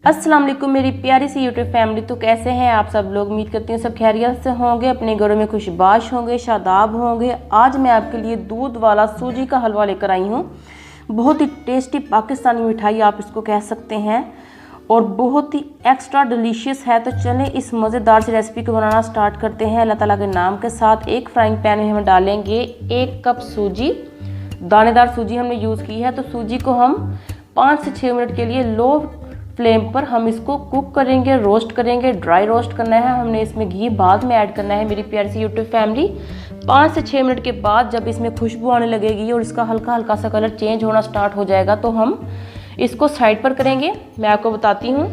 अस्सलाम वालेकुम मेरी प्यारी सी यूट्यूब फैमिली। तो कैसे हैं आप सब लोग? उम्मीद करती हूँ सब खैरियत से होंगे, अपने घरों में खुशबाश होंगे, शादाब होंगे। आज मैं आपके लिए दूध वाला सूजी का हलवा लेकर आई हूँ। बहुत ही टेस्टी पाकिस्तानी मिठाई आप इसको कह सकते हैं और बहुत ही एक्स्ट्रा डिलीशियस है। तो चलें इस मज़ेदार सी रेसिपी को बनाना स्टार्ट करते हैं अल्लाह ताला के नाम के साथ। एक फ्राइंग पैन में हम डालेंगे 1 कप सूजी। दानेदार सूजी हमने यूज़ की है। तो सूजी को हम 5 से 6 मिनट के लिए लो फ्लेम पर हम इसको कुक करेंगे, रोस्ट करेंगे। ड्राई रोस्ट करना है, हमने इसमें घी बाद में ऐड करना है मेरी प्यारी सी यूट्यूब फैमिली। 5 से 6 मिनट के बाद जब इसमें खुशबू आने लगेगी और इसका हल्का हल्का सा कलर चेंज होना स्टार्ट हो जाएगा तो हम इसको साइड पर करेंगे। मैं आपको बताती हूँ।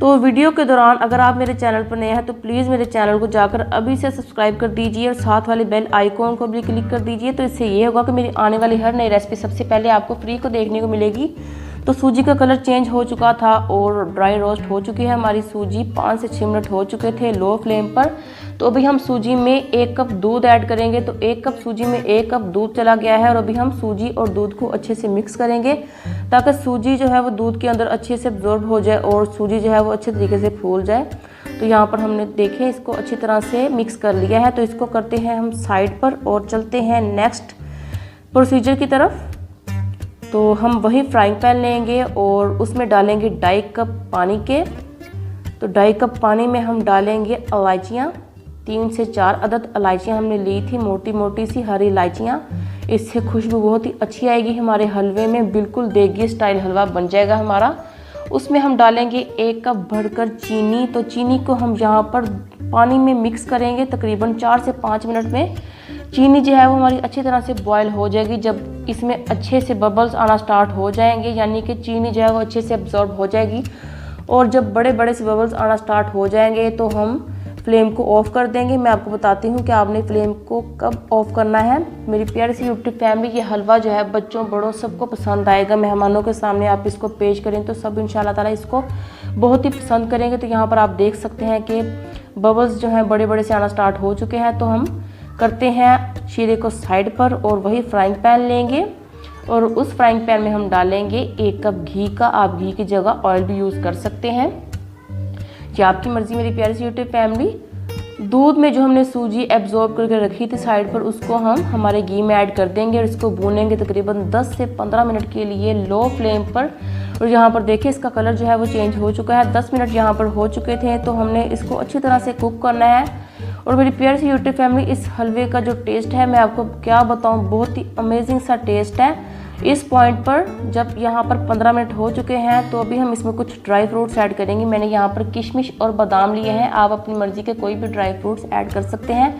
तो वीडियो के दौरान अगर आप मेरे चैनल पर नए हैं तो प्लीज़ मेरे चैनल को जाकर अभी से सब्सक्राइब कर दीजिए और साथ वाले बेल आइकॉन को भी क्लिक कर दीजिए। तो इससे ये होगा कि मेरी आने वाली हर नई रेसिपी सबसे पहले आपको फ्री को देखने को मिलेगी। तो सूजी का कलर चेंज हो चुका था और ड्राई रोस्ट हो चुकी है हमारी सूजी। 5 से 6 मिनट हो चुके थे लो फ्लेम पर। तो अभी हम सूजी में 1 कप दूध ऐड करेंगे। तो 1 कप सूजी में 1 कप दूध चला गया है और अभी हम सूजी और दूध को अच्छे से मिक्स करेंगे ताकि सूजी जो है वो दूध के अंदर अच्छे से एब्जॉर्ब हो जाए और सूजी जो है वो अच्छे तरीके से फूल जाए। तो यहाँ पर हमने देखें इसको अच्छी तरह से मिक्स कर लिया है। तो इसको करते हैं हम साइड पर और चलते हैं नेक्स्ट प्रोसीजर की तरफ। तो हम वही फ्राइंग पैन लेंगे और उसमें डालेंगे 2.5 कप पानी के। तो 2.5 कप पानी में हम डालेंगे इलायचियाँ। 3 से 4 अदद इलायचियाँ हमने ली थी, मोटी मोटी सी हरी इलायचियाँ। इससे खुशबू बहुत ही अच्छी आएगी हमारे हलवे में, बिल्कुल देगी स्टाइल हलवा बन जाएगा हमारा। उसमें हम डालेंगे 1 कप भरकर चीनी। तो चीनी को हम यहाँ पर पानी में मिक्स करेंगे तकरीबन 4 से 5 मिनट में। चीनी जो है वो हमारी अच्छी तरह से बॉयल हो जाएगी। जब इसमें अच्छे से बबल्स आना स्टार्ट हो जाएंगे यानी कि चीनी जो है वो अच्छे से एब्जॉर्ब हो जाएगी और जब बड़े बड़े से बबल्स आना स्टार्ट हो जाएंगे तो हम फ्लेम को ऑफ़ कर देंगे। मैं आपको बताती हूँ कि आपने फ्लेम को कब ऑफ़ करना है। मेरी प्यारी सी यूट्यूब फैमिली, ये हलवा जो है बच्चों बड़ों सबको पसंद आएगा। मेहमानों के सामने आप इसको पेश करें तो सब इंशाल्लाह ताला इसको बहुत ही पसंद करेंगे। तो यहाँ पर आप देख सकते हैं कि बबल्स जो हैं बड़े बड़े से आना स्टार्ट हो चुके हैं। तो हम करते हैं शीरे को साइड पर और वही फ्राइंग पैन लेंगे और उस फ्राइंग पैन में हम डालेंगे 1 कप घी का। आप घी की जगह ऑयल भी यूज़ कर सकते हैं, ये आपकी मर्ज़ी मेरी प्यारी सी यूट्यूब फैमिली। दूध में जो हमने सूजी एब्जॉर्ब करके रखी थी साइड पर उसको हम हमारे घी में ऐड कर देंगे और इसको भूनेंगे तकरीबन 10 से 15 मिनट के लिए लो फ्लेम पर। और यहाँ पर देखिए इसका कलर जो है वो चेंज हो चुका है। 10 मिनट यहाँ पर हो चुके थे। तो हमने इसको अच्छी तरह से कुक करना है। और मेरी प्यारी सी यूट्यूब फैमिली, इस हलवे का जो टेस्ट है मैं आपको क्या बताऊँ, बहुत ही अमेजिंग सा टेस्ट है। इस पॉइंट पर जब यहाँ पर 15 मिनट हो चुके हैं तो अभी हम इसमें कुछ ड्राई फ्रूट्स ऐड करेंगे। मैंने यहाँ पर किशमिश और बादाम लिए हैं। आप अपनी मर्ज़ी के कोई भी ड्राई फ्रूट्स ऐड कर सकते हैं,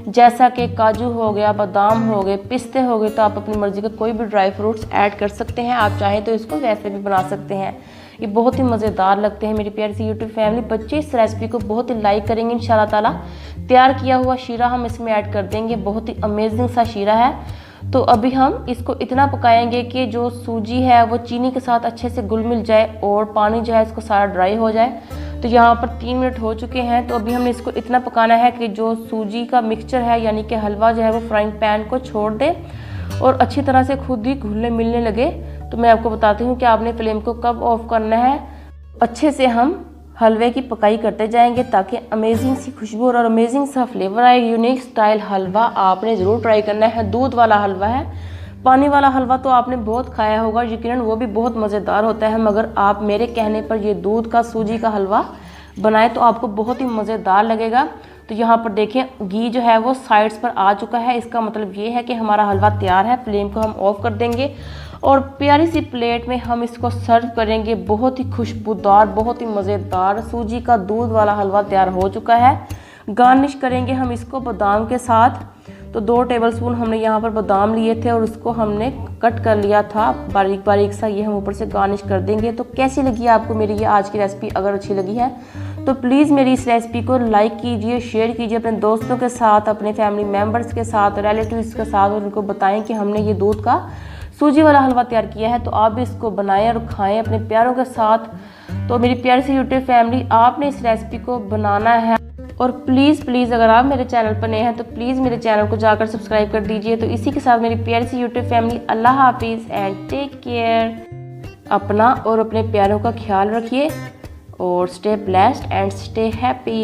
जैसा कि काजू हो गया, बादाम हो गए, पिस्ते हो गए। तो आप अपनी मर्ज़ी के कोई भी ड्राई फ्रूट्स ऐड कर सकते हैं। आप चाहें तो इसको वैसे भी बना सकते हैं। ये बहुत ही मज़ेदार लगते हैं मेरी प्यारी सी यूट्यूब फैमिली। बच्चे इस रेसिपी को बहुत ही लाइक करेंगे इंशाल्लाह ताला। तैयार किया हुआ शीरा हम इसमें ऐड कर देंगे, बहुत ही अमेजिंग सा शीरा है। तो अभी हम इसको इतना पकाएंगे कि जो सूजी है वो चीनी के साथ अच्छे से घुल मिल जाए और पानी जो है इसको सारा ड्राई हो जाए। तो यहाँ पर 3 मिनट हो चुके हैं। तो अभी हमने इसको इतना पकाना है कि जो सूजी का मिक्सचर है यानी कि हलवा जो है वो फ्राइंग पैन को छोड़ दे और अच्छी तरह से खुद ही घुलने मिलने लगे। तो मैं आपको बताती हूँ कि आपने फ्लेम को कब ऑफ करना है। अच्छे से हम हलवे की पकाई करते जाएंगे ताकि अमेजिंग सी खुशबू और अमेजिंग सा फ्लेवर आए। यूनिक स्टाइल हलवा आपने ज़रूर ट्राई करना है। दूध वाला हलवा है, पानी वाला हलवा तो आपने बहुत खाया होगा यकीनन, वो भी बहुत मज़ेदार होता है। मगर आप मेरे कहने पर ये दूध का सूजी का हलवा बनाए तो आपको बहुत ही मज़ेदार लगेगा। तो यहाँ पर देखें घी जो है वो साइड्स पर आ चुका है। इसका मतलब ये है कि हमारा हलवा तैयार है। फ्लेम को हम ऑफ कर देंगे और प्यारी सी प्लेट में हम इसको सर्व करेंगे। बहुत ही खुशबूदार, बहुत ही मज़ेदार सूजी का दूध वाला हलवा तैयार हो चुका है। गार्निश करेंगे हम इसको बादाम के साथ। तो 2 टेबलस्पून हमने यहाँ पर बादाम लिए थे और उसको हमने कट कर लिया था बारीक बारीक सा, ये हम ऊपर से गार्निश कर देंगे। तो कैसी लगी आपको मेरी ये आज की रेसिपी? अगर अच्छी लगी है तो प्लीज़ मेरी इस रेसिपी को लाइक कीजिए, शेयर कीजिए अपने दोस्तों के साथ, अपने फैमिली मेम्बर्स के साथ, रिलेटिव्स के साथ और उनको बताएं कि हमने ये दूध का सूजी वाला हलवा तैयार किया है। तो आप भी इसको बनाएं और खाएं अपने प्यारों के साथ। तो मेरी प्यारी सी यूट्यूब फैमिली, आपने इस रेसिपी को बनाना है और प्लीज़ अगर आप मेरे चैनल पर नए हैं तो प्लीज़ मेरे चैनल को जाकर सब्सक्राइब कर दीजिए। तो इसी के साथ मेरी प्यारी सी यूट्यूब फैमिली, अल्लाह हाफिज़ एंड टेक केयर। अपना और अपने प्यारों का ख्याल रखिए और stay blessed and stay happy.